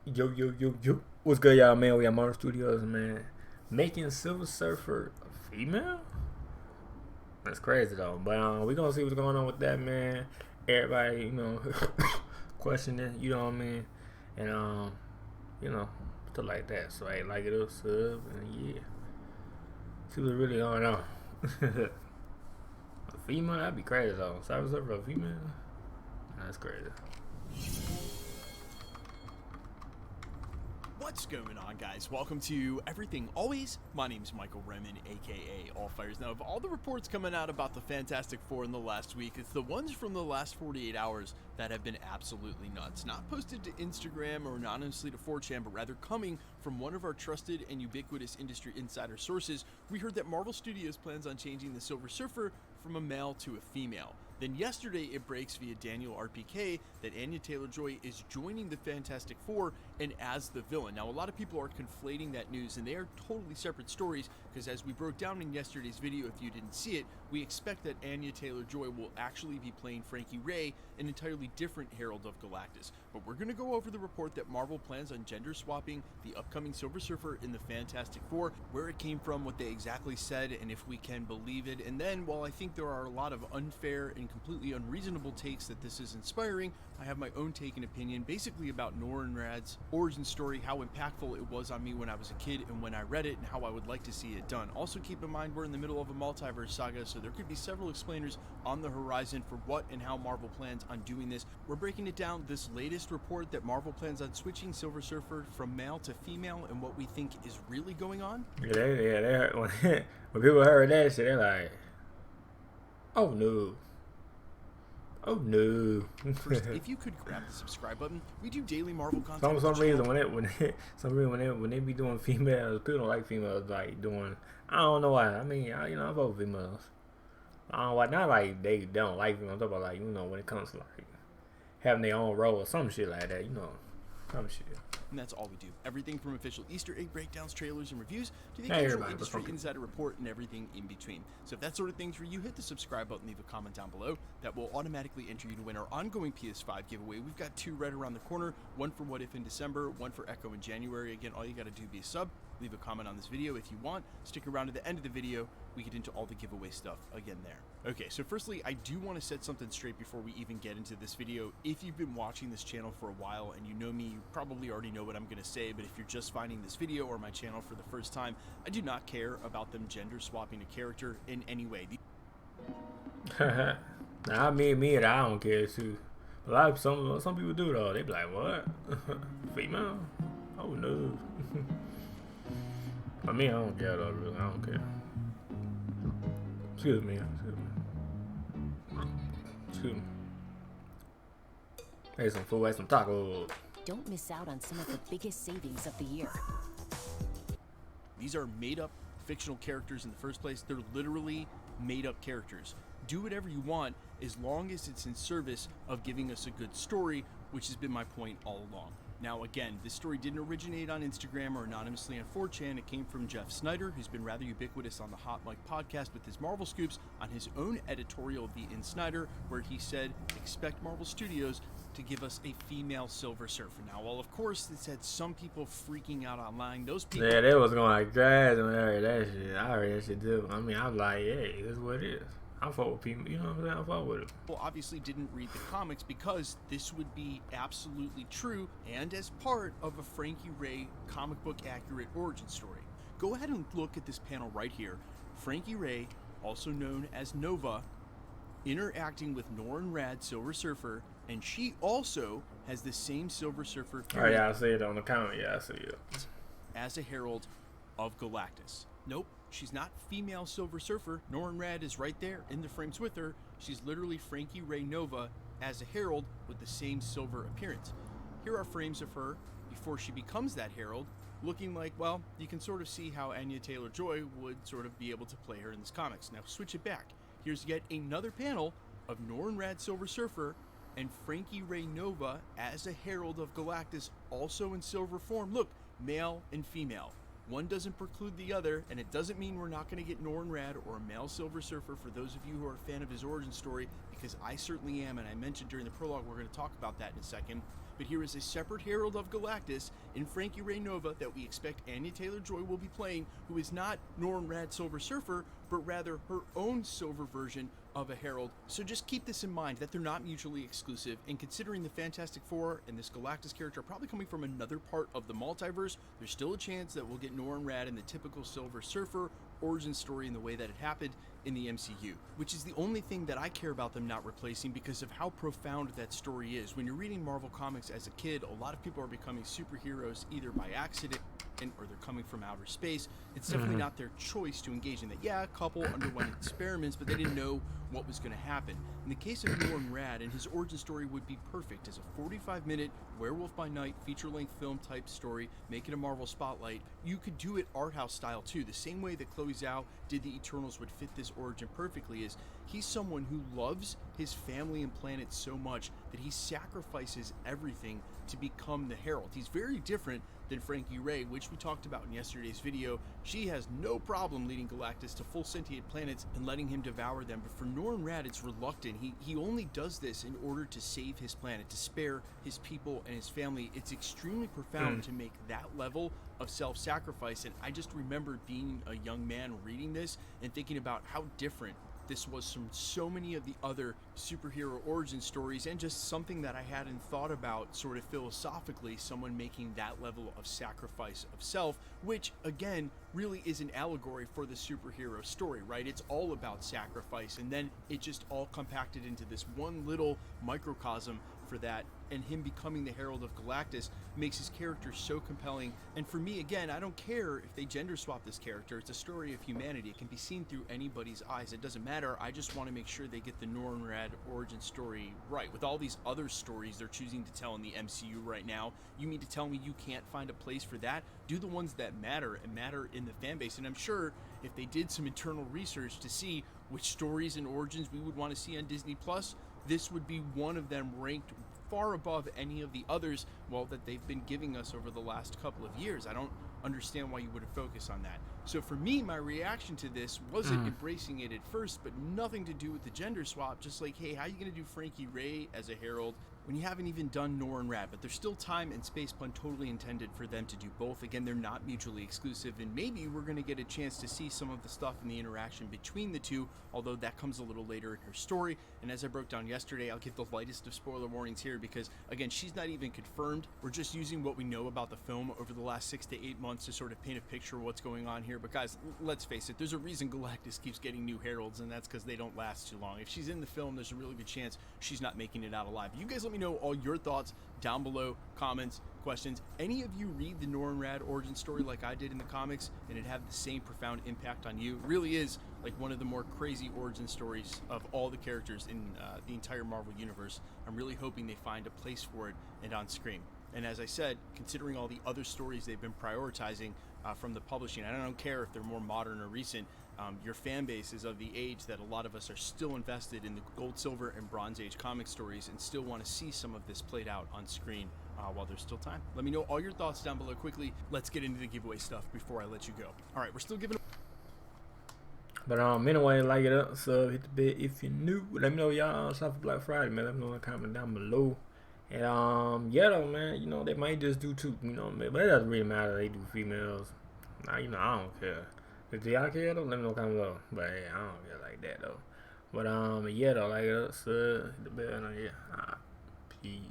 Yo. What's good, y'all, man? We got Marvel Studios, man. Making Silver Surfer a female? That's crazy, though. But we gonna see what's going on with that, man. Everybody, questioning, you know what I mean? And, stuff like that. So, hey, like it up, sub, and yeah. See what's really going on. A female? That'd be crazy, though. Silver Surfer a female? That's crazy. What's going on, guys? Welcome to Everything Always. My name's Michael Remen, aka Allfires. Now, of all the reports coming out about the Fantastic Four in the last week, it's the ones from the last 48 hours that have been absolutely nuts. Not posted to Instagram or anonymously to 4chan, but rather coming from one of our trusted and ubiquitous industry insider sources. We heard that Marvel Studios plans on changing the Silver Surfer from a male to a female. Then yesterday it breaks via Daniel RPK that Anya Taylor-Joy is joining the Fantastic Four and as the villain. Now, a lot of people are conflating that news, and they are totally separate stories, because as we broke down in yesterday's video, if you didn't see it, we expect that Anya Taylor-Joy will actually be playing Frankie Ray, an entirely different Herald of Galactus. But we're going to go over the report that Marvel plans on gender swapping the upcoming Silver Surfer in the Fantastic Four, where it came from, what they exactly said, and if we can believe it. And then, while I think there are a lot of unfair and completely unreasonable takes that this is inspiring, I have my own take and opinion basically about Norrin Radd's origin story, how impactful it was on me when I was a kid and when I read it, and how I would like to see it done. Also, keep in mind we're in the middle of a multiverse saga, so there could be several explainers on the horizon for what and how Marvel plans on doing this. We're breaking it down, this latest report that Marvel plans on switching Silver Surfer from male to female, and what we think is really going on. Yeah, when people heard that shit, they're like, oh no. Oh no. First, if you could grab the subscribe button, we do daily Marvel content. For some reason when they be doing females, people don't like females like doing, I don't know why. I mean, I vote for females. I don't know why, not like they don't like females. I'm talking about like, when it comes to like having their own role or some shit like that, some shit. And that's all we do. Everything from official Easter egg breakdowns, trailers, and reviews to the occasional industry insider report and everything in between. So if that sort of thing's for you, hit the subscribe button, leave a comment down below. That will automatically enter you to win our ongoing PS5 giveaway. We've got 2 right around the corner, one for What If in December, one for Echo in January. Again, all you got to do be a sub, leave a comment on this video if you want. Stick around to the end of the video. We get into all the giveaway stuff again there. Okay, so firstly, I do want to set something straight before we even get into this video. If you've been watching this channel for a while and you know me, you probably already know what I'm going to say, but if you're just finding this video or my channel for the first time, I do not care about them gender swapping a character in any way. Nah, me, I don't care too. A lot of some people do though. They be like, what? Female? Oh no. But me, I don't care though. Really, I don't care. Excuse me. Hey, some food, some tacos. Don't miss out on some of the biggest savings of the year. These are made-up fictional characters in the first place. They're literally made-up characters. Do whatever you want as long as it's in service of giving us a good story, which has been my point all along. Now, again, this story didn't originate on Instagram or anonymously on 4chan. It came from Jeff Snyder, who's been rather ubiquitous on the Hot Mic podcast with his Marvel scoops on his own editorial, The In Snyder, where he said, expect Marvel Studios to give us a female Silver Surfer. Now, well, of course, this had some people freaking out online. Those people... Yeah, they was going like crazy when I heard that shit. I heard that shit too. I mean, I was like, hey, this is what it is. I fought with people, you know what I'm saying? I fought with them. Well, obviously didn't read the comics because this would be absolutely true and as part of a Frankie Ray comic book accurate origin story. Go ahead and look at this panel right here. Frankie Ray, also known as Nova, interacting with Norrin Radd, Silver Surfer, and she also has the same Silver Surfer. Oh yeah, I see it on the comment. Yeah, I see it. As a Herald of Galactus. Nope. She's not female Silver Surfer. Norrin Radd is right there in the frames with her. She's literally Frankie Ray Nova as a Herald with the same silver appearance. Here are frames of her before she becomes that Herald, looking like, well, you can sort of see how Anya Taylor-Joy would sort of be able to play her in this comics. Now switch it back. Here's yet another panel of Norrin Radd Silver Surfer and Frankie Ray Nova as a Herald of Galactus, also in silver form. Look, male and female. One doesn't preclude the other, and it doesn't mean we're not going to get Norrin Radd or a male Silver Surfer for those of you who are a fan of his origin story, because I certainly am, and I mentioned during the prologue we're going to talk about that in a second. But here is a separate Herald of Galactus in Frankie Ray Nova that we expect Anya Taylor-Joy will be playing, who is not Norrin Radd Silver Surfer, but rather her own silver version of a Herald. So just keep this in mind, that they're not mutually exclusive, and considering the Fantastic Four and this Galactus character are probably coming from another part of the multiverse, there's still a chance that we'll get Norrin Radd in the typical Silver Surfer origin story in the way that it happened in the MCU, which is the only thing that I care about them not replacing because of how profound that story is. When you're reading Marvel Comics as a kid, a lot of people are becoming superheroes either by accident or they're coming from outer space. It's definitely not their choice to engage in that. Yeah, a couple underwent experiments, but they didn't know what was going to happen. In the case of Norrin Radd, and his origin story would be perfect as a 45-minute Werewolf by Night feature-length film type story, make it a Marvel spotlight. You could do it art house style too, the same way that Chloe Zhao did the Eternals would fit this origin perfectly. Is he's someone who loves his family and planet so much that he sacrifices everything to become the Herald. He's very different than Frankie Ray, which we talked about in yesterday's video. She has no problem leading Galactus to full sentient planets and letting him devour them, but for Norrin Radd it's reluctant. He only does this in order to save his planet, to spare his people and his family. It's extremely profound to make that level of self-sacrifice, and I just remember being a young man reading this and thinking about how different this was from so many of the other superhero origin stories, and just something that I hadn't thought about sort of philosophically, someone making that level of sacrifice of self, which again really is an allegory for the superhero story, right? It's all about sacrifice, and then it just all compacted into this one little microcosm for that, and him becoming the Herald of Galactus makes his character so compelling. And for me, again, I don't care if they gender swap this character. It's a story of humanity. It can be seen through anybody's eyes. It doesn't matter. I just want to make sure they get the Norrin Radd origin story right. With all these other stories they're choosing to tell in the MCU right now, you mean to tell me you can't find a place for that? Do the ones that matter and matter in the fan base. And I'm sure if they did some internal research to see which stories and origins we would want to see on Disney Plus, this would be one of them, ranked far above any of the others, well, that they've been giving us over the last couple of years. I don't understand why you wouldn't focus on that. So for me, my reaction to this wasn't embracing it at first, but nothing to do with the gender swap. Just like, hey, how are you going to do Frankie Ray as a Herald when you haven't even done Norrin Radd? But there's still time and space, pun totally intended, for them to do both. Again, they're not mutually exclusive, and maybe we're going to get a chance to see some of the stuff in the interaction between the two, although that comes a little later in her story. And as I broke down yesterday, I'll give the lightest of spoiler warnings here because, again, she's not even confirmed. We're just using what we know about the film over the last 6 to 8 months to sort of paint a picture of what's going on here. But guys, let's face it, there's a reason Galactus keeps getting new Heralds, and that's because they don't last too long. If she's in the film, there's a really good chance she's not making it out alive. You guys let me know all your thoughts down below, comments, questions. Any of you read the Norrin Radd origin story like I did in the comics and it had the same profound impact on you? It really is like one of the more crazy origin stories of all the characters in the entire Marvel universe. I'm really hoping they find a place for it and on screen. And as I said, considering all the other stories they've been prioritizing from the publishing, I don't care if they're more modern or recent, your fan base is of the age that a lot of us are still invested in the Gold, Silver, and Bronze Age comic stories and still want to see some of this played out on screen while there's still time. Let me know all your thoughts down below quickly. Let's get into the giveaway stuff before I let you go. All right, we're still giving. But anyway, like it up, sub, hit the bit if you're new. Let me know y'all shop for Black Friday, man. Let me know in the comment down below. And yeah though, man, you know, they might just do two, you know, but it doesn't really matter. They do females. Nah, you know, I don't care. If y'all care though, let me know comment below. But hey, I don't care like that though. But yeah though, like it up, sub, hit the bell, yeah. Peace.